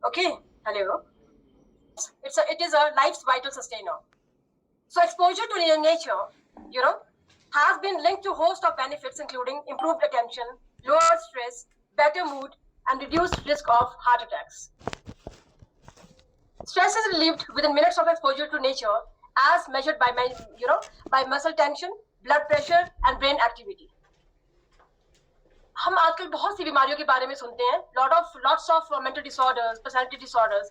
Okay, hello. It is a life's vital sustainer. So exposure to nature, you know, has been linked to a host of benefits, including improved attention, lower stress, better mood, and reduced risk of heart attacks. Stress is relieved within minutes of exposure to nature, as measured by by muscle tension, blood pressure, and brain activity. हम आजकल बहुत सी बीमारियों के बारे में सुनते हैं, lots of mental disorders, personality disorders,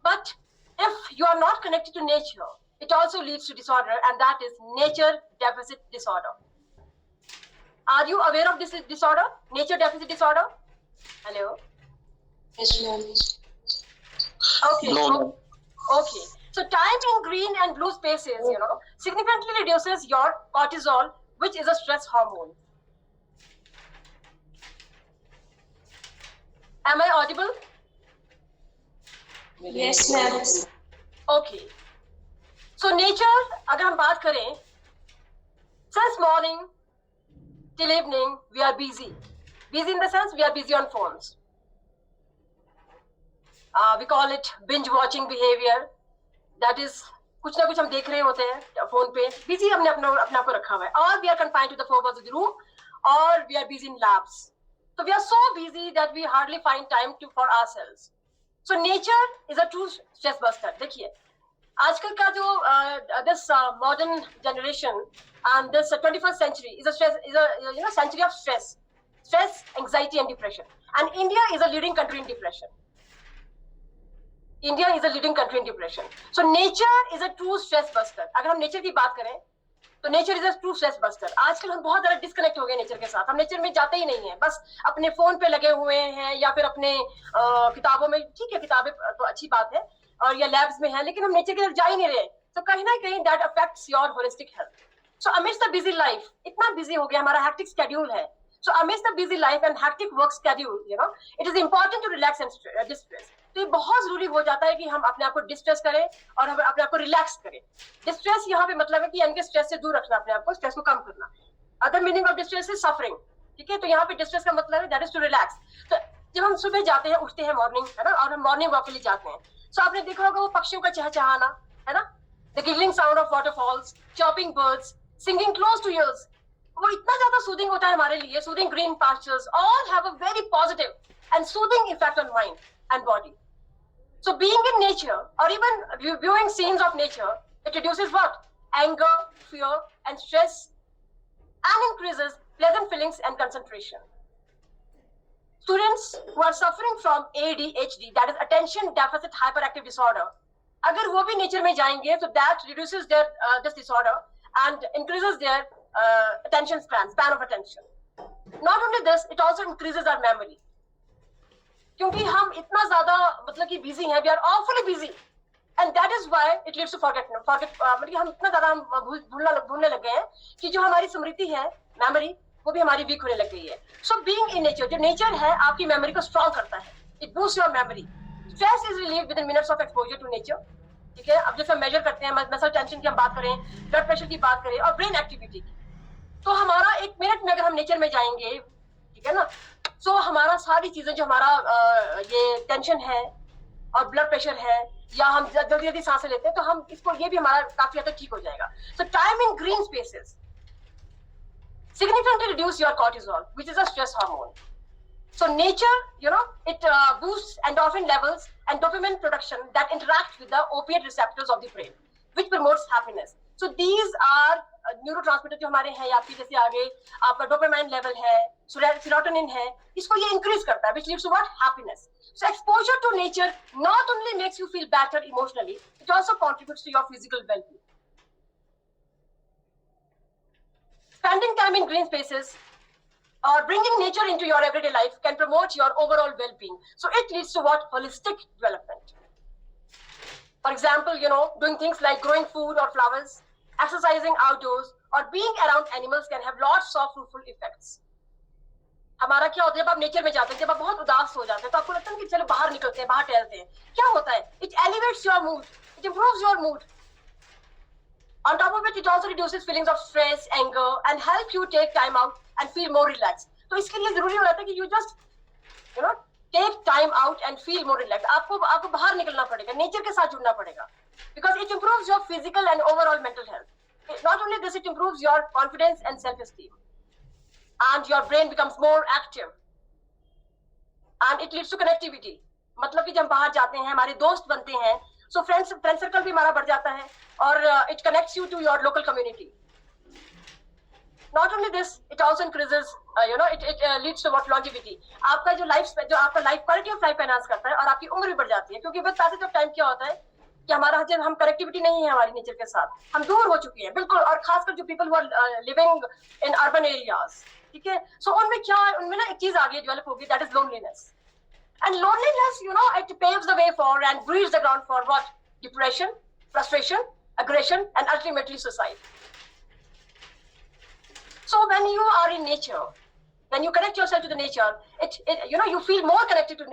but if you are not connected to nature, it also leads to disorder, and that is nature deficit disorder. Are you aware of this disorder, nature deficit disorder? Hello. Yes, ma'am. Okay. No. Okay. So time in green and blue spaces, significantly reduces your cortisol, which is a stress hormone. Am I audible? Yes, ma'am. Okay. So nature, अगर हम बात करें, since morning till evening we are busy. Busy in the sense we are busy on phones. We call it binge watching behavior. That is, कुछ ना कुछ हम देख रहे होते हैं फोन पे, busy हमने अपना को रखा हुआ है. Or we are confined to the four walls of the room, or we are busy in labs. So we are so busy that we hardly find time for ourselves. So nature is a true stress buster. देखिए, आजकल का जो this modern generation and this 21st century is a century of stress, anxiety, and depression. And India is a leading country in depression. India is a leading country in depression. So nature is a true stress buster. अगर हम nature की बात करें, तो nature is a true stress buster. आजकल हम बहुत ज्यादा डिस्कनेक्ट हो गए नेचर के साथ. हम नेचर में जाते ही नहीं है, बस अपने फोन पे लगे हुए हैं या फिर अपने किताबों में. ठीक है, किताबें तो अच्छी बात है, और या लैब्स में है, लेकिन हम नेचर की तरफ जा ही नहीं रहे. तो कहीं ना कहीं that affects your holistic health. So amidst the busy life, इतना बिजी हो गया, हमारा हेक्टिक शेड्यूल है. So amidst the busy life and hectic work schedule, it is important to relax and distress. तो ये बहुत जरूरी हो जाता है कि हम अपने आप को डिस्ट्रेस करें और हम अपने आप को रिलैक्स करें. डिस्ट्रेस यहाँ पे मतलब है कि यानी कि स्ट्रेस से दूर रखना अपने आप को, स्ट्रेस को कम करना. Other meaning of distress is suffering. ठीक है, तो यहाँ पे डिस्ट्रेस का मतलब है दैट इज टू रिलैक्स. तो जब हम सुबह जाते हैं, उठते हैं मॉर्निंग, है ना, और हम मॉर्निंग वॉक के लिए जाते हैं, तो आपने देखा होगा वो पक्षियों का चहचहाना, है ना, the giggling sound of waterfalls, chopping birds, singing close two years, वो इतना ज्यादा सूदिंग होता है हमारे लिए. Soothing green pastures all have a very positive and soothing effect on mind and body. So being in nature or even viewing scenes of nature, it reduces what? Anger, fear, and stress, and increases pleasant feelings and concentration. Students who are suffering from ADHD, that is attention deficit hyperactive disorder, अगर वो भी nature में जाएंगे, so that reduces their this disorder and increases their attention span of attention. Not only this, it also increases our memory. क्योंकि हम इतना ज्यादा मतलब कि बिजी हैं, we are awfully busy, and that is why it leads to forget मतलब हम इतना ज्यादा भूलने लग गए हैं कि जो हमारी स्मृति है, मेमोरी, वो भी हमारी वीक होने लग गई है. सो बीइंग इन नेचर, जो नेचर है आपकी मेमोरी को स्ट्रॉन्ग करता है, it boost your memory. Stress is relieve with in minutes of exposure to nature. ठीक है, अब जैसे हम मेजर करते हैं, मसल टेंशन की हम बात करें, ब्लड प्रेशर की बात करें, और ब्रेन एक्टिविटी की, तो हमारा एक मिनट में अगर हम नेचर में जाएंगे, ठीक है ना, तो हमारा सारी चीजें जो हमारा ये टेंशन है और ब्लड प्रेशर है, या हम जल्दी जल्दी सांसें लेते हैं, तो हम इसको ये भी हमारा काफी हद तक ठीक हो जाएगा. सो time in green spaces significantly reduce your cortisol, which is a stress hormone. So nature, it boosts endorphin levels and dopamine production that interact with the opiate receptors of the brain, which promotes happiness. So these are neurotransmitter जो हमारे हैं, आपकी जैसे आगे आपका dopamine level है, serotonin है, इसको ये इंक्रीज करता है, which leads to what? Happiness. So exposure to nature not only makes you feel better emotionally, it also contributes to your physical well-being. Spending time in green spaces or bringing nature into your everyday life can promote your overall well-being. So it leads to what? Holistic development. For example, doing things like growing food or flowers, exercising outdoors, or being around animals can have lots of fruitful effects. हमारा क्या होता है, जब आप nature में जाते हैं, जब आप बहुत उदास हो जाते हैं, तो आपको लगता है कि चलो बाहर निकलते हैं, बाहर टहलते हैं. क्या होता है? It elevates your mood, it improves your mood. On top of it, it also reduces feelings of stress, anger, and help you take time out and feel more relaxed. तो इसके लिए जरूरी हो जाता है कि you just, take time out and feel more relax. आपको बाहर निकलना पड़ेगा, नेचर के साथ जुड़ना पड़ेगा, because it improves your physical and overall mental health. Not only this, it improves your confidence and self esteem, and your brain becomes more active, and it leads to connectivity। मतलब कि जब बाहर जाते हैं, हमारे दोस्त बनते हैं, so फ्रेंड सर्कल भी हमारा बढ़ जाता है, और it connects you to your local community। Not only this, it also increases, it leads to what longevity। आपका जो आपका life quality of life enhance करता है, और आपकी उम्र भी बढ़ जाती है, क्योंकि विद पैसेज ऑफ टाइम क्या होता है कि हमारा जब हम कनेक्टिविटी नहीं है हमारी नेचर के साथ, हम दूर हो चुके हैं बिल्कुल, और खासकर जो people who are living in urban areas, ठीक है, सो उनमें क्या है, उनमें ना एक चीज आगे डेवलप होगी, that is loneliness. And loneliness, it paves the way for and breeds the ground for what? Depression, frustration, aggression, and ultimately suicide। So when you are in nature, when you connect yourself to the nature, you feel more connected to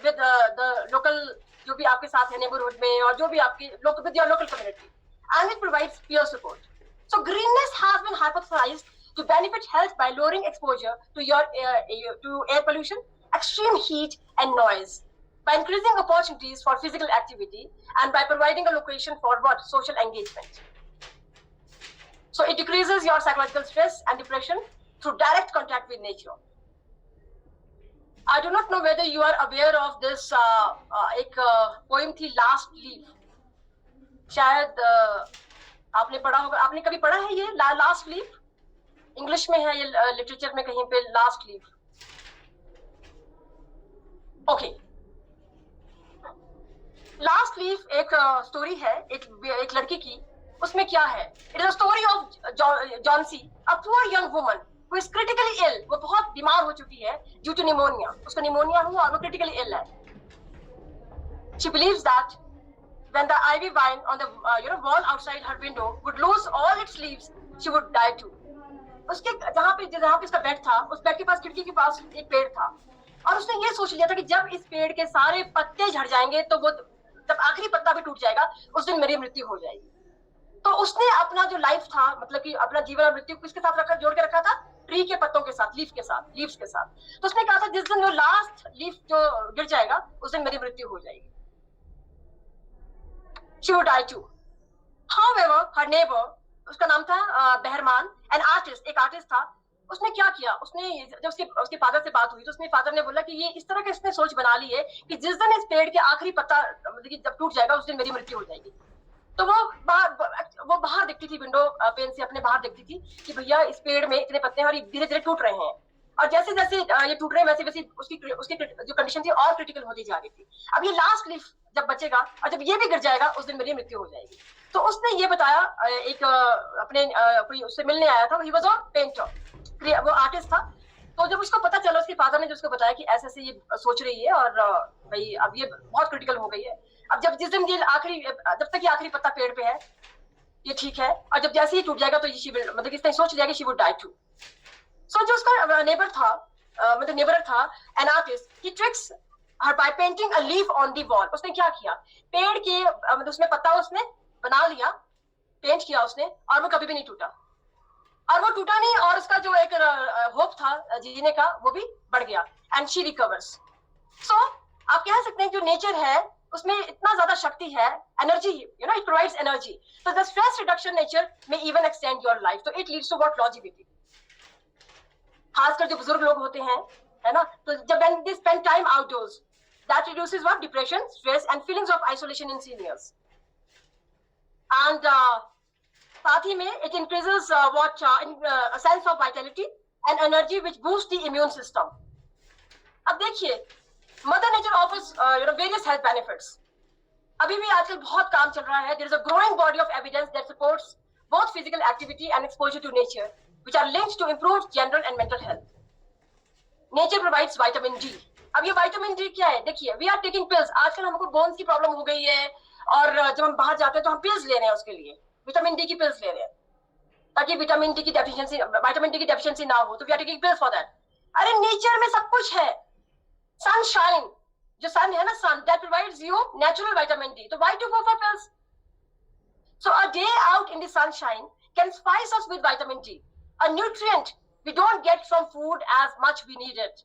with the local, जो भी आपके साथ है neighborhood में, और जो भी आपकी with your local community, and it provides peer support। So greenness has been hypothesized to benefit health by lowering exposure to to air pollution, extreme heat, and noise, by increasing opportunities for physical activity, and by providing a location for what? Social engagement। So it decreases your psychological stress and depression through direct contact with nature। I do not know whether you are aware of this एक poem थी last leaf, शायद आपने पढ़ा होगा, आपने कभी पढ़ा है ये लास्ट लीफ? इंग्लिश में है ये, लिटरेचर में कहीं पे last leaf. Okay, last leaf एक स्टोरी है एक लड़की की। उसमें क्या है, it is a story of Johnsy, a poor young woman who is critically ill. वो बहुत बीमार हो चुकी है ड्यू टू निमोनिया, उसको निमोनिया हुआ और वो क्रिटिकली इल है। She believes that when the ivy vine on the wall outside her window would lose all its leaves, she would die too। उसके जहाँ पे इसका बेड था, उस बेड के पास, खिड़की के पास एक पेड़ था, और उसने ये सोच लिया था कि जब इस पेड़ के सारे पत्ते झड़ जाएंगे, तो वो जब आखिरी पत्ता भी टूट जाएगा, उस दिन मेरी मृत्यु हो जाएगी। तो उसने अपना जो लाइफ था, मतलब कि अपना जीवन और मृत्यु किसके साथ जोड़ के रखा था? ट्री के पत्तों के साथ, लीव्स के साथ। तो उसने कहा था जिस दिन वो लास्ट लीफ जो गिर जाएगा, उस दिन मेरी मृत्यु हो जाएगी। She would die too। However, her neighbor, उसका नाम था बहरमान, an artist, एक आर्टिस्ट था। उसने क्या किया, उसने जब उसके फादर से बात हुई, तो उसने फादर ने बोला कि ये इस तरह का इसने सोच बना ली है कि जिस दिन इस पेड़ के आखिरी पत्ता जब टूट जाएगा, उस दिन मेरी मृत्यु हो जाएगी। तो वो बाहर दिखती थी, विंडो पेन से अपने बाहर दिखती थी कि भैया इस पेड़ में इतने पत्ते हैं और ये धीरे धीरे टूट रहे हैं, और जैसे जैसे ये टूट रहे हैं, वैसे वैसे उसकी जो कंडीशन थी और क्रिटिकल होती जा रही थी। अब ये लास्ट लीफ जब बचेगा और जब ये भी गिर जाएगा, उस दिन मेरी मृत्यु हो जाएगी। तो उसने ये बताया, एक अपने कोई उससे मिलने आया था, ही वाज अ पेंटर, वो आर्टिस्ट था। तो जब उसको पता चला, उसके फादर ने जो उसको बताया कि ऐसे ऐसे ये सोच रही है, और भाई अब ये बहुत क्रिटिकल हो गई है, अब जिस दिन ये जब तक ये आखिरी पत्ता पेड़ पे है, ये ठीक है, और जब जैसे ही टूट जाएगा, तो ये मतलब इस तरह सोच लिया कि शी वुड डाई टू। सो जो उसका नेबर था, an artist, he tricks her by painting a leaf on the wall. उसने क्या किया, पेड़ के मतलब उसमें पत्ता उसने बना लिया, पेंट किया उसने, और वो कभी भी नहीं टूटा, और वो टूटा नहीं, और उसका जो एक होप था जीने का, वो भी बढ़ गया, एंड शी रिकवर्स। सो आप कह सकते हैं जो नेचर है उसमें इतना ज्यादा शक्ति है, एनर्जी, इट प्रोवाइड्स एनर्जी। तो द स्ट्रेस रिडक्शन नेचर में इवन एक्सटेंड योर लाइफ, तो it leads to what? Longevity. खासकर जो बुजुर्ग लोग होते हैं, है ना, तो जब when they spend time outdoors, that reduces what? Depression, stress, and feelings of isolation in seniors। And साथ ही में it increases a sense of vitality and energy which boosts the immune system। अब देखिए, mother nature offers various health benefits। अभी भी आजकल बहुत काम चल रहा है। There is a growing body of evidence that supports both physical activity and exposure to nature, which are linked to improved general and mental health। Nature provides vitamin D। अब ये vitamin D क्या है? देखिए, we are taking pills। आजकल हमको bones की problem हो गई है, और जब हम बाहर जाते हैं तो हम पिल्स ले रहे हैं, उसके लिए विटामिन डी की पिल्स ले रहे हैं, ताकि विटामिन डी की डेफिशिएंसी ना हो, तो we are taking pills for that. अरे नेचर में सब कुछ है, सनशाइन, जो सन है ना, sun that provides you natural vitamin D, तो why to go for pills? So a day out in the sunshine can spice us with vitamin D, a nutrient we don't get from food as much we need it।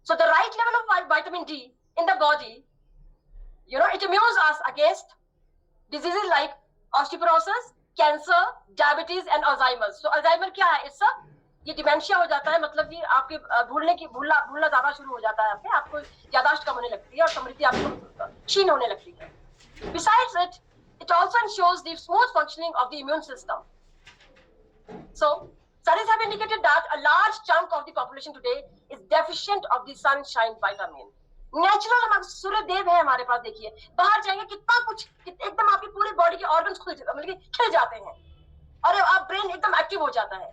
So the right level of vitamin D in the body, it immunes us against diseases like osteoporosis, cancer, diabetes and Alzheimer's. So Alzheimer क्या है? It's ये dementia हो जाता है, मतलब कि आपके भूलना ज्यादा शुरू हो जाता है, आपको याददाश्त कम होने लगती है और स्मृति आपको क्षीण होने लगती है. Besides it, it also ensures the smooth functioning of the immune system. So studies have indicated that a large chunk of the population today is deficient of the sunshine vitamin. Natural हमारे सूर्य देव है हमारे पास. देखिए बाहर जाएंगे कितना कुछ, एकदम आपकी पूरी बॉडी के ऑर्गन्स मतलब खिल जाते हैं और आप ब्रेन एकदम एक्टिव हो जाता है.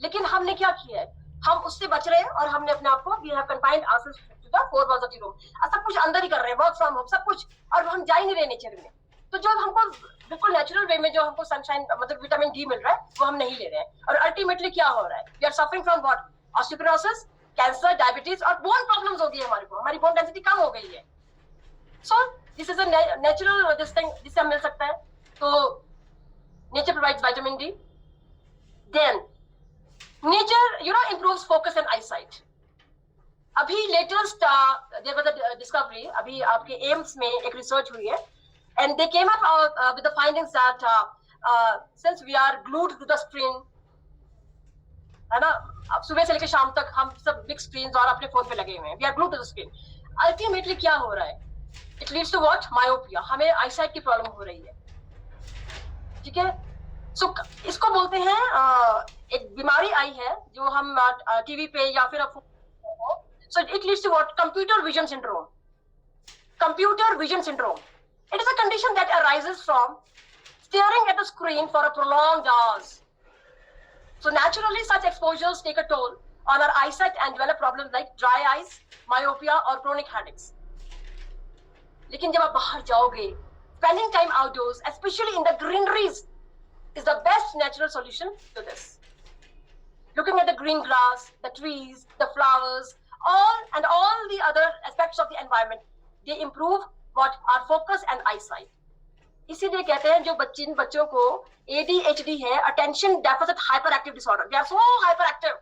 लेकिन हमने क्या किया है? हम उससे बच रहे हैं और हमने अपने आप को we have confined ourselves to the four walls of the room. सब कुछ अंदर ही कर रहे हैं, वर्क फ्रॉम होम सब कुछ, और हम जा ही नहीं रहे नेचर में. तो जो हमको बिल्कुल नेचुरल वे में जो हमको सनशाइन मतलब विटामिन डी मिल रहा है वो हम नहीं ले रहे हैं. और अल्टीमेटली क्या हो रहा है? We are suffering from what? Osteoporosis, cancer, diabetes और बोन प्रॉब्लम्स हो गई है हमारे को. हमारी बोन डेंसिटी कम हो गई है. So this is a natural this thing जिससे हम मिल सकता है. तो nature provides vitamin D. Then nature improves focus and eyesight. अभी latest there was a discovery, अभी आपके एम्स में एक रिसर्च हुई है and they came up with the findings that since we are glued to the screen, है ना, अब सुबह से लेकर शाम तक हम सब बिग स्क्रीन्स और अपने फोन पे लगे हुए हैं. We are glued to the screen. Ultimately क्या हो रहा है? It leads to what? Myopia. हमें आईसाइट की प्रॉब्लम हो रही है. ठीक है. सो इसको बोलते हैं एक बीमारी आई है जो हम टीवी पे या फिर so it leads to what? Computer vision syndrome. Computer vision syndrome. It is a condition that arises from staring at the screen for a prolonged hours. So naturally, such exposures take a toll on our eyesight and develop problems like dry eyes, myopia, or chronic headaches. लेकिन जब आप बाहर जाओगे, spending time outdoors, especially in the greeneries, is the best natural solution to this. Looking at the green grass, the trees, the flowers, all the other aspects of the environment, they improve what? Our focus and eyesight. इसीलिए कहते हैं जो बच्चों को ADHD है, attention deficit hyper active disorder. They are so hyper active.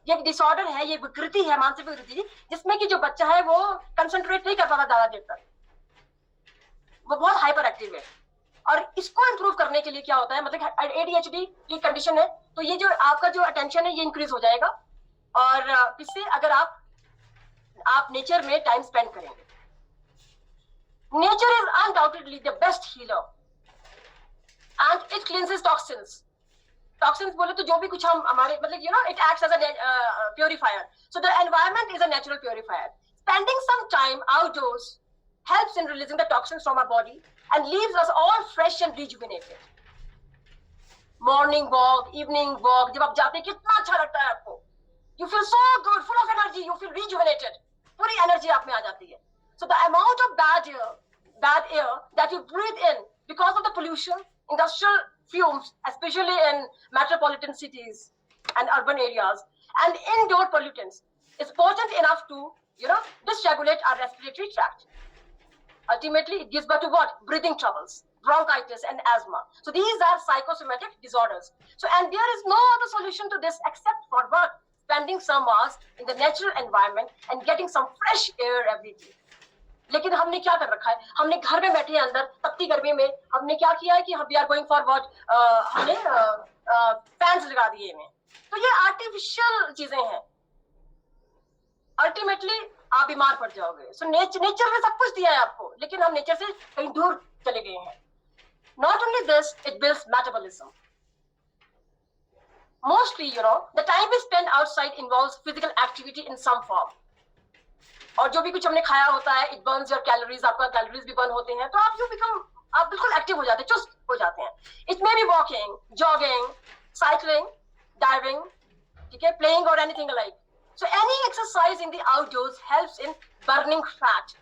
ये एक disorder है, ये विकृति है, मानसिक विकृति, जिसमें कि जो बच्चा है वो कंसंट्रेट नहीं कर पाता ज्यादा देर तक. वो बहुत हाइपर एक्टिव है. और इसको इंप्रूव करने के लिए क्या होता है? मतलब ADHD की कंडीशन है तो ये जो आपका जो अटेंशन है ये इंक्रीज हो जाएगा. और इससे अगर आप नेचर में टाइम स्पेंड करेंगे. Nature is undoubtedly the best healer and it cleanses toxins. Toxins बोले तो जो भी कुछ हम हमारे मतलब it acts as a purifier. So the environment is a natural purifier. Spending some time outdoors helps in releasing the toxins from our body and leaves us all fresh and rejuvenated. Morning walk, evening walk, जब आप जाते हैं कितना अच्छा लगता है आपको. You feel so good, full of energy, you feel rejuvenated. पूरी एनर्जी आप में आ जाती है. So the amount of bad air that you breathe in because of the pollution, industrial fumes, especially in metropolitan cities and urban areas, and indoor pollutants, is potent enough to, dysregulate our respiratory tract. Ultimately, it gives birth to what? Breathing troubles, bronchitis, and asthma. So these are psychosomatic disorders. So, and there is no other solution to this except for what? Spending some hours in the natural environment and getting some fresh air every day. लेकिन हमने क्या कर रखा है? हमने घर में बैठे अंदर तपती गर्मी में हमने क्या किया है कि हम we are going for what? हमने फैंस लगा दिए हैं. तो ये आर्टिफिशियल चीजें हैं. अल्टीमेटली आप बीमार पड़ जाओगे. सो नेचर ने सब कुछ दिया है आपको, लेकिन हम नेचर से कहीं दूर चले गए हैं. Not only this, it builds metabolism. Mostly, the time we spend outside involves physical activity in some form. और जो भी कुछ हमने खाया होता है, it burns your calories, आपका कैलोरीज भी बर्न होते हैं, तो आप बिल्कुल एक्टिव हो जाते हैं, चुस्त हो जाते हैं. It may be walking, jogging, cycling, diving, ठीक है, playing or anything like. So any exercise in the outdoors helps in burning fat.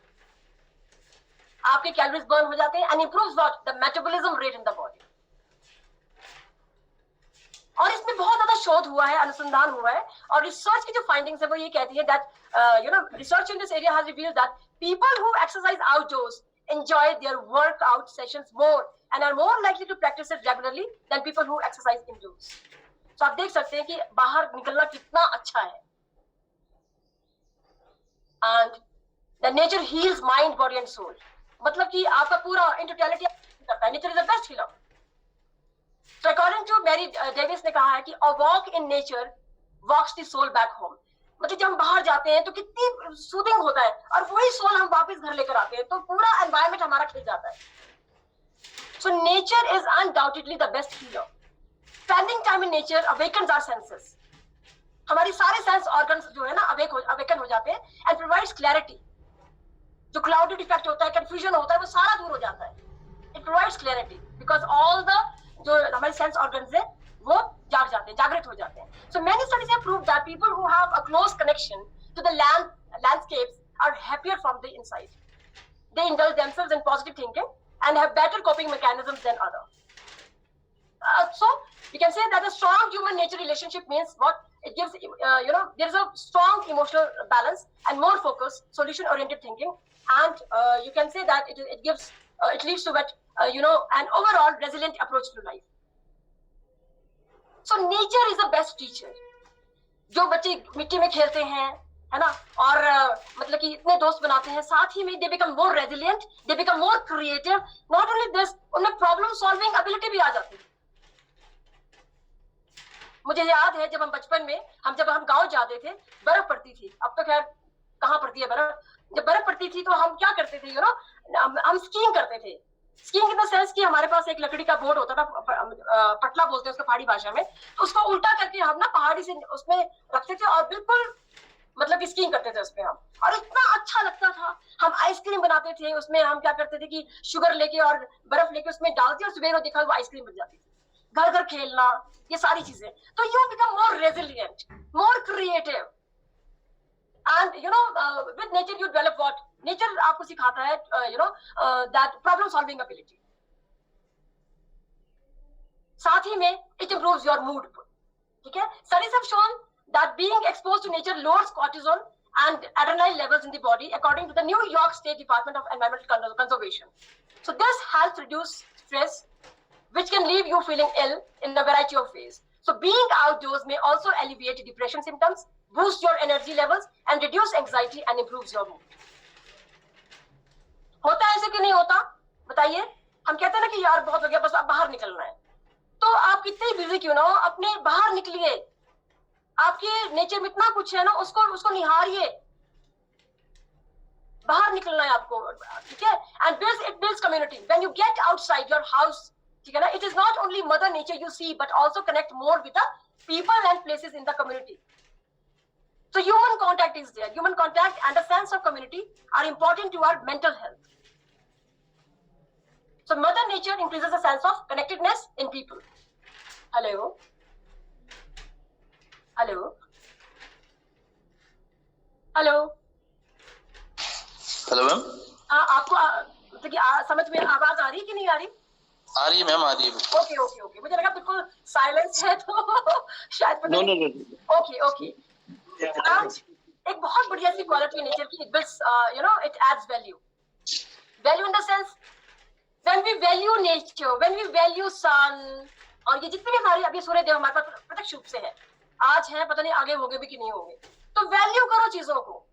आपके कैलोरीज बर्न हो जाते हैं and improves what? The metabolism rate in the body. और इसमें बहुत ज्यादा शोध हुआ है, अनुसंधान हुआ है, और रिसर्च की जो फाइंडिंग्स है वो ये कहती है that research in this area has revealed that people who exercise outdoors enjoy their workout sessions more and are more likely to practice it regularly than people who exercise indoors. So आप देख सकते हैं कि बाहर निकलना कितना अच्छा है. and the nature heals mind, body and soul. मतलब कि आपका पूरा in totality करता है. Nature is the best healer. So according to Mary Davis ने कहा है कि a walk in nature walks the soul back home. मतलब जब हम बाहर जाते हैं तो कितनी सूदिंग होता है और वही सोल हम वापस घर लेकर आते हैं तो पूरा एनवायरमेंट हमारा खिल जाता है. So nature is undoubtedly the best healer. Spending time in nature awakens our senses. हमारी सारे सेंस ऑर्गन्स जो है ना अवेकन हो जाते हैं एंड प्रोवाइड्स क्लैरिटी. जो क्लाउडेड इफेक्ट होता है, कंफ्यूजन होता है, वो सारा दूर हो जाता है. It provides clarity because all the जो हमारे सेंस ऑर्गन्स है वो जाग जाते हैं, जागृत हो जाते हैं. So many studies have proved that people who have a close connection to the landscapes are happier from the inside. They indulge themselves in positive thinking and have better coping mechanisms than others. So we can say that a strong human-nature relationship means what? It gives, there is a strong emotional balance and more focus, solution-oriented thinking, and you can say that it gives, it leads to what, an overall resilient approach to life. So nature is the best teacher. जो बच्चे मिट्टी में खेलते हैं, है ना, और मतलब कि इतने दोस्त बनाते हैं, साथ ही में they become more resilient, they become more creative. Not only this, उनमें प्रॉब्लम सॉल्विंग एबिलिटी भी आ जाती है. मुझे याद है जब हम बचपन में जब हम गांव जाते थे, बर्फ पड़ती थी. अब तो खैर कहाँ पड़ती है बर्फ. जब बर्फ पड़ती थी तो हम क्या करते थे, हम स्कीइंग करते थे. स्कीइंग इन द सेंस कि हमारे पास एक लकड़ी का बोर्ड होता था, पटला बोलते हैं उसको पहाड़ी भाषा में, तो उसको उल्टा करके हम ना पहाड़ी से उसमें रखते थे और बिल्कुल मतलब स्कीइंग करते थे उसमें हम. और इतना अच्छा लगता था. हम आइसक्रीम बनाते थे उसमें. हम क्या करते थे कि शुगर लेके और बर्फ लेके उसमें डालते और सुबह को देखा वो आइसक्रीम बन जाती थी. घर घर खेलना, ये सारी चीजें. तो you become more resilient, more creative, and with nature you develop what. Nature आपको सिखाता है दैट प्रॉब्लम सॉल्विंग एबिलिटी. साथ ही में इट इंप्रूव्स योर मूड. ठीक है. Studies have shown that being exposed to nature lowers cortisol and adrenaline levels in the body, according to the New York State Department of Environmental Conservation. So this helps reduce stress, which can leave you feeling ill in a variety of ways. So being outdoors may also alleviate depression symptoms, boost your energy levels, and reduce anxiety and improves your mood. होता है ऐसे कि नहीं होता? बताइए. हम कहते हैं ना कि यार बहुत हो गया, बस अब बाहर निकलना है. तो आप कितने बिजी क्यों ना हो, अपने बाहर निकलिए. आपके नेचर में इतना कुछ है ना, उसको निहारिए. बाहर निकलना है आपको. ठीक है. And it builds community. When you get outside your house, ठीक है ना, it is not only mother nature you see but also connect more with the people and places in the community. So human contact is there. Human contact and a sense of community are important to our mental health. So Mother Nature increases a sense of connectedness in people. Hello. Hello. Hello. Hello ma'am. आपको मतलब कि समझ में आवाज आ रही है कि नहीं आ रही? आ रही है मैम, आ रही है. ओके. मुझे लगा बिल्कुल साइलेंस है तो शायद. नो. ओके. आज एक बहुत बढ़िया सी क्वालिटी नेचर की. It builds it adds value in the sense when we value nature, when we value sun, और ये जितने भी हमारे अभी सूर्य देव हमारे पास प्रत्यक्ष रूप से है, आज है, पता नहीं आगे होंगे भी कि नहीं होंगे. तो वैल्यू करो चीजों को.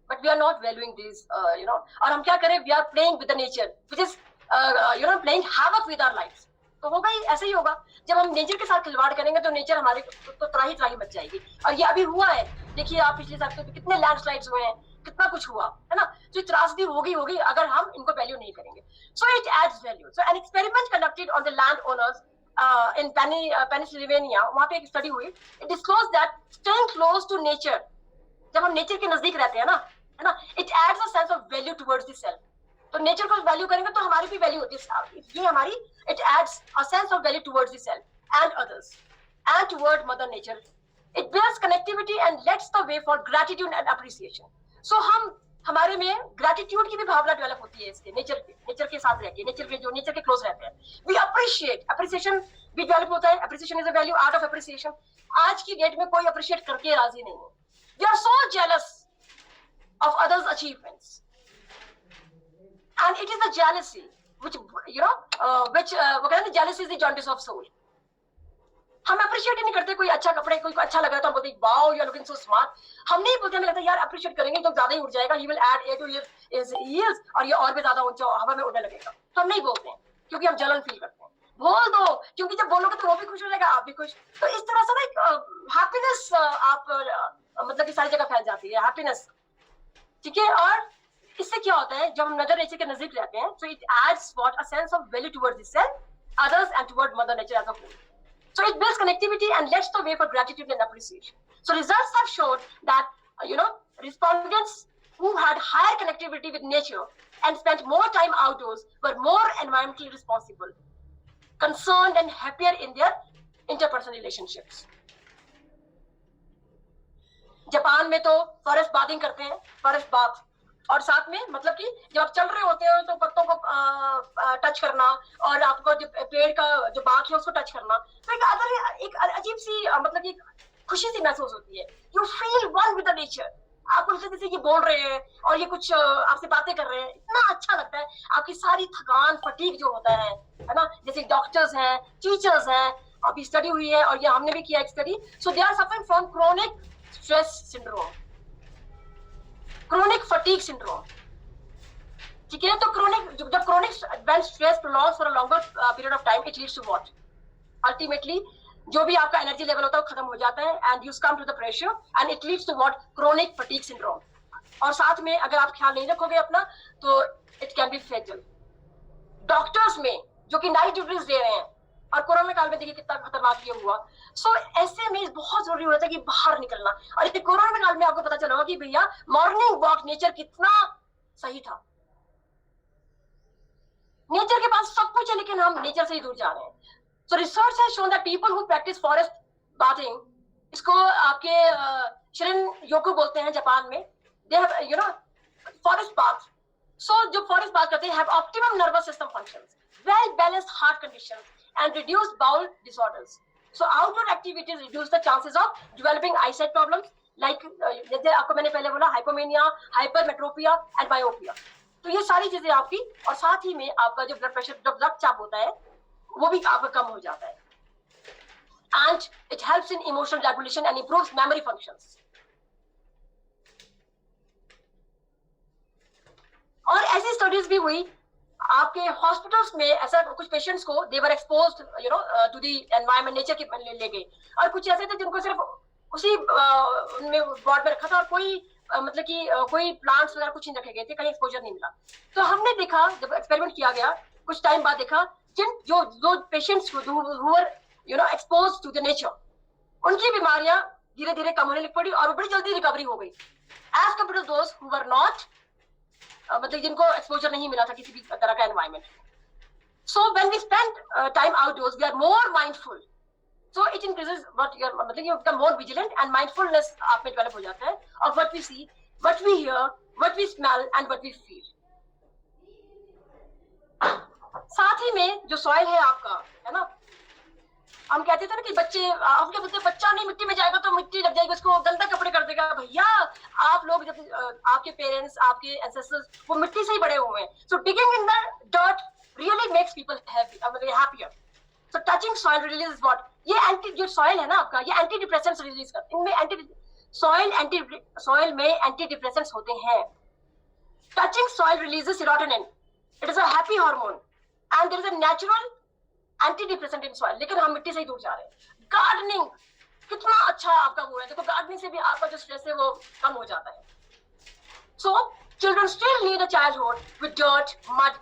But we are not valuing this, और हम क्या करें, we are playing with the nature which is playing havoc with our lives. तो होगा ही, ऐसे ही होगा. जब हम नेचर के साथ खिलवाड़ करेंगे तो नेचर हमारे तो त्राही मच जाएगी. और ये अभी हुआ है. देखिए आप पिछले साल तो कितने लैंडस्लाइड्स हुए हैं, कितना कुछ हुआ है ना. तो त्रासदी होगी अगर हम इनको वैल्यू नहीं करेंगे. So it adds value. So an experiment conducted on the land owners in Pennsylvania, वहाँ पे एक स्टडी हुई. It disclosed that staying close to nature, जब हम नेचर के नजदीक रहते हैं ना, है ना, it adds a sense of value towards the self. तो नेचर को वैल्यू करेंगे तो हमारी भी वैल्यू होती है. ये हमारी it adds a sense of value towards the self and others and toward Mother Nature. It builds connectivity and lets the way for gratitude and appreciation. So हमारे में ग्रेटिट्यूड की भी भावना डेवलप होती है इसके नेचर के साथ रहकर, नेचर के क्लोज रहते हैं. वी अप्रिशिएशन भी डेवलप होता है. Appreciation is a value, art of appreciation. आज की डेट में कोई अप्रिशिएट करके राजी नहीं है. We are so jealous of others achievements and it is the jealousy which वो कहते हैं jealousy is the jaundice of soul. हम अप्रिशिएट ही नहीं करते। कोई अच्छा कपड़े, कोई अच्छा लग रहा है तो हम बोलते wow you are looking so smart. हम नहीं बोलते, हमें लगता है यार अप्रिशिएट करेंगे तो ज्यादा ही उड़ जाएगा, he will add air to heels और ये और भी ज्यादा ऊंचा हवा में उड़ने लगेगा। तो हम नहीं बोलते हैं क्योंकि हम जलन फील करते हैं। बोल दो, क्योंकि जब बोलोगे तो वो भी खुश हो जाएगा, आप भी खुश। तो इस तरह से ना एक हैप्पीनेस आप मतलब कि सारी जगह फैल जाती है हैप्पीनेस, ठीक है। और इससे क्या होता है, जब हम मदर नेचर के नजदीक रहते हैं, so it adds what a sense of value towards itself, others and toward mother nature as a whole. So it builds connectivity and lets the way for gratitude and appreciation. So results have showed that respondents who had higher connectivity with nature and spent more time outdoors were more environmentally responsible, concerned and happier in their interpersonal relationships. Japan में तो forest bathing करते हैं, forest bath, और साथ में मतलब कि जब आप चल रहे होते हो तो पत्तों को टच करना और आपको जो पेड़ का जो बाक है उसको टच करना, तो एक अजीब सी मतलब कि खुशी सी महसूस होती है। You feel one with the nature. आप उनसे जैसे ये बोल रहे हैं और ये कुछ आपसे बातें कर रहे हैं, इतना अच्छा लगता है। आपकी सारी थकान, फटीग जो होता है ना, जैसे डॉक्टर्स हैं, टीचर्स हैं, अभी स्टडी हुई है और ये हमने भी किया एक study, so they are suffering from chronic stress syndrome, chronic fatigue syndrome, ठीक है। तो जब chronic when stress prolongs for a longer period of time, it leads to what, ultimately जो भी आपका एनर्जी लेवल होता है वो खत्म हो जाता है and you come to the pressure and it leads to what, chronic fatigue syndrome. और साथ में अगर आप ख्याल नहीं रखोगे अपना तो it can be fatal. Doctors में जो कि नाइट ड्यूटीज दे रहे हैं, और कोरोना काल में देखिए कितना खतरनाक ये हुआ। सो ऐसे में बहुत जरूरी होता है कि बाहर निकलना। और ये कोरोना काल में आपको पता चला होगा कि भैया मॉर्निंग वॉक नेचर कितना सही था। नेचर के पास सब कुछ है लेकिन हम नेचर से ही दूर जा रहे हैं। सो research has shown that people who practice forest bathing, इसको आपके शिरिन योकू बोलते हैं जापान में, दे हैव फॉरेस्ट बाथ। सो जो फॉरेस्ट बाथ करते हैं have optimum nervous system functions, well balanced heart conditions and reduce bowel disorders. So outdoor activities reduce the chances of developing eyesight problems like जैसे आपको मैंने पहले बोला hypomania, hypermetropia and myopia. तो ये सारी चीजें आपकी, और साथ ही में आपका जो ब्लड प्रेशर, जो रक्तचाप होता है वो भी आपका कम हो जाता है। And it helps in emotional regulation and improves memory functions. और ऐसी स्टडीज भी हुई आपके हॉस्पिटल्स में, ऐसा कुछ पेशेंट्स को they were exposed to the environment, nature के ले गए, और कुछ ऐसे थे जिनको सिर्फ उसी उनमें वार्ड में रखा था और कोई मतलब कि कोई प्लांट्स वगैरह कुछ नहीं रखे गए थे, कहीं एक्सपोजर नहीं मिला। तो हमने देखा, जब एक्सपेरिमेंट किया गया कुछ टाइम बाद, देखा जो patients expose to the nature, उनकी बीमारियां धीरे धीरे कम होने लग पड़ी और बड़ी जल्दी रिकवरी हो गई as compare to those who were not, मतलब जिनको एक्सपोजर नहीं मिला था किसी भी तरह का environment. So when we spend time outdoors we are more mindful, so it increases what your, मतलब you become more vigilant and mindfulness आप में डेवलप हो जाता है और what we see, what we hear, what we smell and what we feel. साथ ही में जो सॉइल है आपका, है ना, हम कहते थे ना कि बच्चे, हम क्या बोलते हैं, बच्चा नहीं मिट्टी में जाएगा तो मिट्टी लग जाएगी उसको, गंदा कपड़े कर देगा। भैया आप लोग जब आपके पेरेंट्स, आपके एंसेस्टर्स वो मिट्टी से ही बड़े हुए हैं, so digging in the dirt really makes people happier. So touching soil release what, ये एंटी, जो सॉइल है ना आपका, ये एंटी डिप्रेसेंट्स रिलीज करते हैं। इनमें सॉइल में एंटी डिप्रेसेंट्स होते हैं। Touching soil releases serotonin, it is a happy hormone and there is a natural anti depressant in soil, लेकिन हम मिट्टी से ही दूर जा रहे हैं। गार्डनिंग कितना अच्छा आपका वो है, देखो गार्डनिंग से भी आपका जो स्ट्रेस है वो कम हो जाता है। So children still need a childhood with dirt, mud,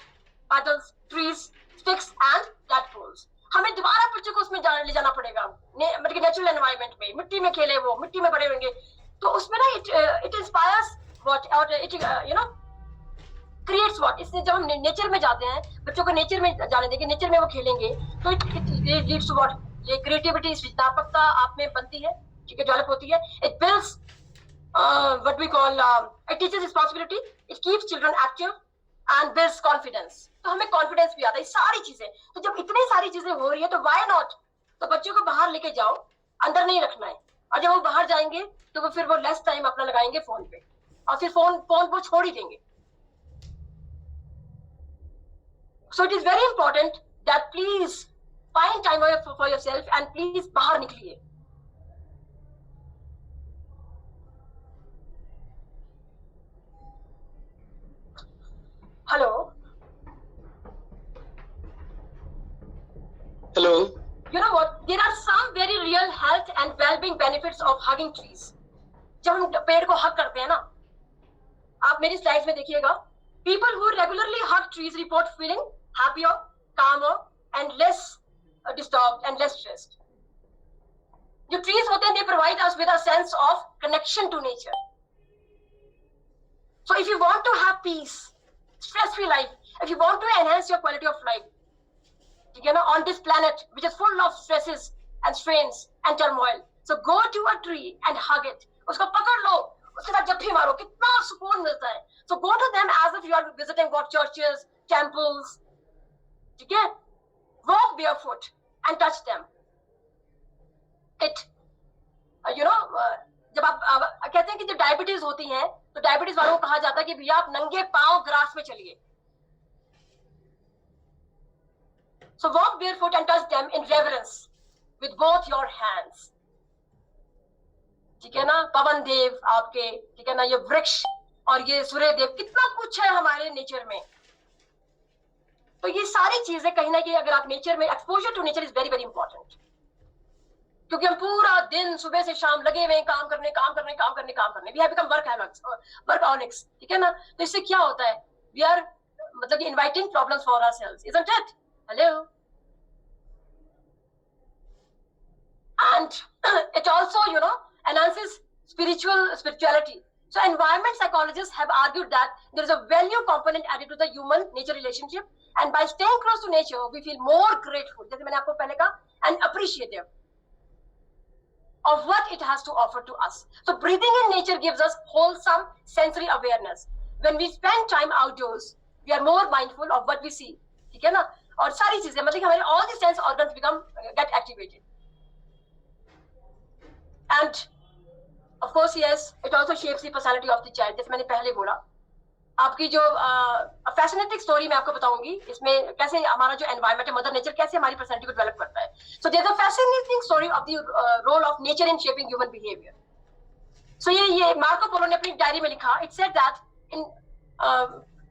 puddles, trees, sticks and tadpoles. हमें दोबारा बच्चों को उसमें ले जाना पड़ेगा, मतलब नेचुरल एनवायरनमेंट में, मिट्टी में खेले, वो मिट्टी में बड़े होंगे, तो उसमें ना इट इंस्पायर्स व्हाट, और इट क्रिएट्स व्हाट। इससे जब हम नेचर में जाते हैं, बच्चों को नेचर में जाने देंगे, नेचर में वो खेलेंगे, तो इट लीड्स टू व्हाट, ये क्रिएटिविटी, सृजनात्मकता आप में बनती है, ठीक है, डेवलप होती है। It builds what we call, it teaches responsibility, it keeps children active and builds confidence. तो हमें कॉन्फिडेंस भी आता है, सारी चीजें। तो जब इतनी सारी चीजें हो रही है तो व्हाई नॉट, तो बच्चों को बाहर लेके जाओ, अंदर नहीं रखना है। और जब वो बाहर जाएंगे तो वो फिर वो लेस टाइम अपना लगाएंगे फोन पे, और फिर फोन वो छोड़ ही देंगे। So it is very important that please find time for yourself and please बाहर निकलिए. Hello. Hello. You know what? There are some very real health and well-being benefits of hugging trees. जब हम पेड़ को hug करते हैं ना, आप मेरी स्लाइड्स में देखिएगा. People who regularly hug trees report feeling happier, calmer, and less disturbed and less stressed. जो trees होते हैं, they provide us with a sense of connection to nature. So if you want to have peace, stress-free life, if you want to enhance your quality of life, you know, on this planet which is full of stresses and strains and turmoil, so go to a tree and hug it. उसको पकड़ लो, उसके साथ जब भी मारो, कितना सुकून मिलता है. So go to them as if you are visiting what churches, temples. ठीक है? Walk barefoot and touch them. It, you know, जब आप कहते हैं कि जब डायबिटीज होती है, तो डायबिटीज वालों को कहा जाता है कि भैया आप नंगे पांव ग्रास में चलिए. So walk barefoot and touch them in reverence with both your hands. ठीक है ना? पवन देव आपके, ठीक है ना? ये वृक्ष और ये सूर्य देव, कितना कुछ है हमारे नेचर में. तो ये सारी चीजें कहीं ना कहीं अगर आप नेचर में, exposure to nature is very very important. क्योंकि हम पूरा दिन सुबह से शाम लगे हुए काम करने. We have become workaholics. ठीक है ना? तो इससे क्या होता है? वी आर मतलब inviting problems for ourselves, isn't it? Hello. And it also, you know, enhances spirituality. So environment psychologists have argued that there is a value component added to the human-nature relationship, and by staying close to nature, we feel more grateful, जैसे मैंने आपको पहले कहा, and appreciative of what it has to offer to us. So breathing in nature gives us wholesome sensory awareness. When we spend time outdoors, we are more mindful of what we see. ठीक है ना? और सारी चीजें मतलब हमारे all the sense organs get activated. And of course, yes, it also shapes the personality of the child. जैसे मैंने पहले बोला, आपकी जो फैसिनेटिंग स्टोरी मैं आपको बताऊंगी, इसमें कैसे हमारा जो एनवायरनमेंट है, मदर नेचर कैसे हमारी पर्सनैलिटी को डेवलप करता है. So there is a fascinating story of the role of nature in shaping human behaviour. So ये मार्को पोलो ने अपनी डायरी में लिखा. It said that in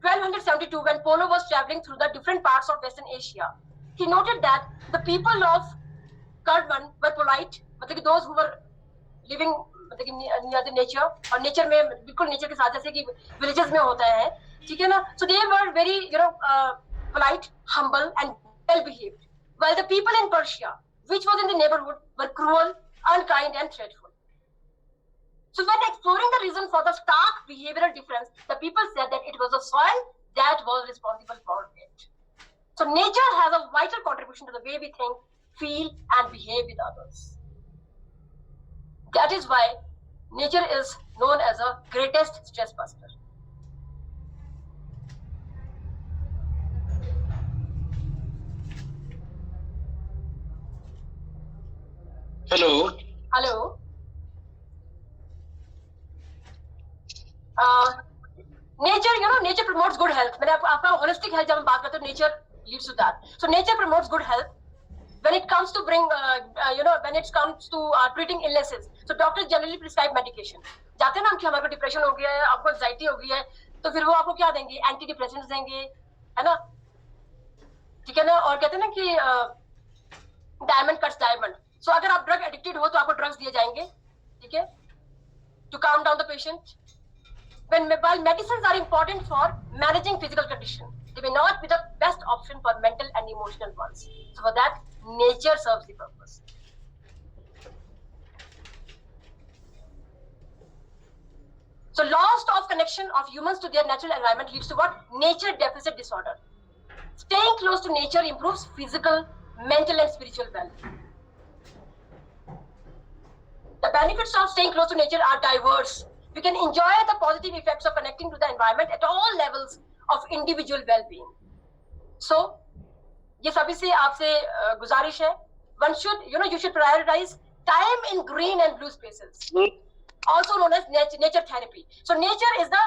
1272, when Polo was traveling through the different parts of Western Asia, he noted that the people of Kurdwan were polite, मतलब कि those who were living मतलब कि near the nature, और nature में बिल्कुल nature के साथ, जैसे कि villages में होता है, ठीक है ना? So they were very, you know, polite, humble and well behaved, while the people in Persia, which was in the neighborhood, were cruel, unkind and threatful. So when exploring the reason for the stark behavioral difference, the people said that it was the soil that was responsible for it. So nature has a vital contribution to the way we think, feel and behave with others. That is why nature is known as the greatest stress buster. Hello. Hello. Nature, you know, nature promotes good health. मैंने आपका holistic health जब हम बात करते हैं, nature leads to that. So nature promotes good health when it comes to when it comes to treating illnesses. So doctors generally prescribe medication. जाते हैं ना हम कि हमारे को डिप्रेशन हो गया है, आपको एंजाइटी हो गई है, तो फिर वो आपको क्या देंगे? एंटी डिप्रेसेंट्स देंगे, है ना? ठीक है ना? और कहते हैं ना कि डायमंड कट्स डायमंड. सो अगर आप ड्रग एडिक्टेड हो तो आपको ड्रग्स दिए जाएंगे, ठीक है, to calm down the patient. While medicines are important for managing physical condition, they may not be the best option for mental and emotional ones. So for that, nature serves the purpose. So loss of connection of humans to their natural environment leads to what? Nature deficit disorder. Staying close to nature improves physical, mental and spiritual well-being. The benefits of staying close to nature are diverse. We can enjoy the positive effects of connecting to the environment at all levels of individual well-being. So, ये सभी से आपसे गुजारिश है. You should prioritize time in green and blue spaces, also known as nature therapy. So nature has a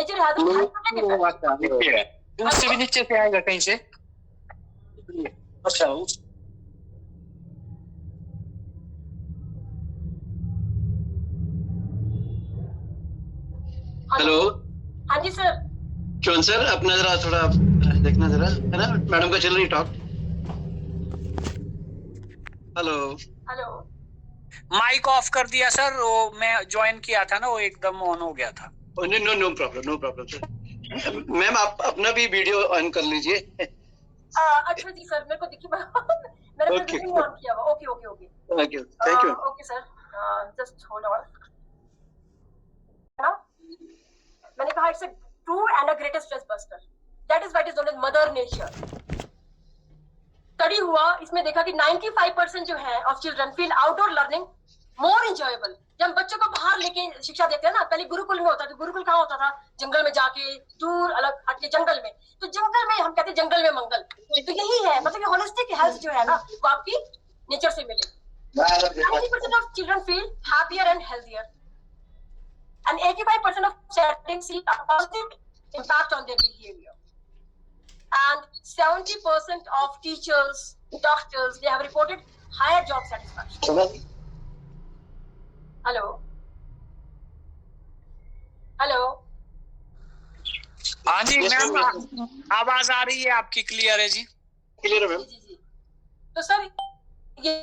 therapeutic effect. दूसरे भी नीचे से आएगा कहीं से. अच्छा. हेलो हाँ जी सर। चौन सर, अपना जरा थोड़ा देखना जरा, है ना, मैडम का चल रही talk. Hello hello. Mike off कर दिया सर, वो मैं ज्वाइन किया था ना, वो एकदम ऑन हो गया था। No no problem, no problem sir. Ma'am आप अपना भी वीडियो ऑन कर लीजिए। अच्छा जी सर, मेरे को दिखी मैंने Okay. वीडियो ऑन किया हुआ। Okay okay okay okay, thank you. Okay sir, just hold on. मैंने कहा it's a true and a greatest stress buster, that is what is known as mother nature. Study हुआ, इसमें देखा कि 95% जो है of children feel outdoor learning more enjoyable. जब हम बच्चों को बाहर लेके शिक्षा देते हैं ना, पहले गुरुकुल में होता था। गुरुकुल कहाँ होता था? जंगल में जाके, दूर अलग हटके जंगल में। तो जंगल में हम कहते हैं जंगल में मंगल। तो यही है, मतलब होलिस्टिक हेल्थ जो है ना, वो आपकी नेचर से मिले। 90% of children feel happier and healthier, and 85% of settings see a positive impact on their behavior. And 70% of teachers, doctors, they have reported higher job satisfaction. Hello. Hello. हाँ जी Yes, ma'am, ma'am. आवाज आ रही है आपकी, clear है जी? Clear है ma'am. जी जी जी। तो sir ये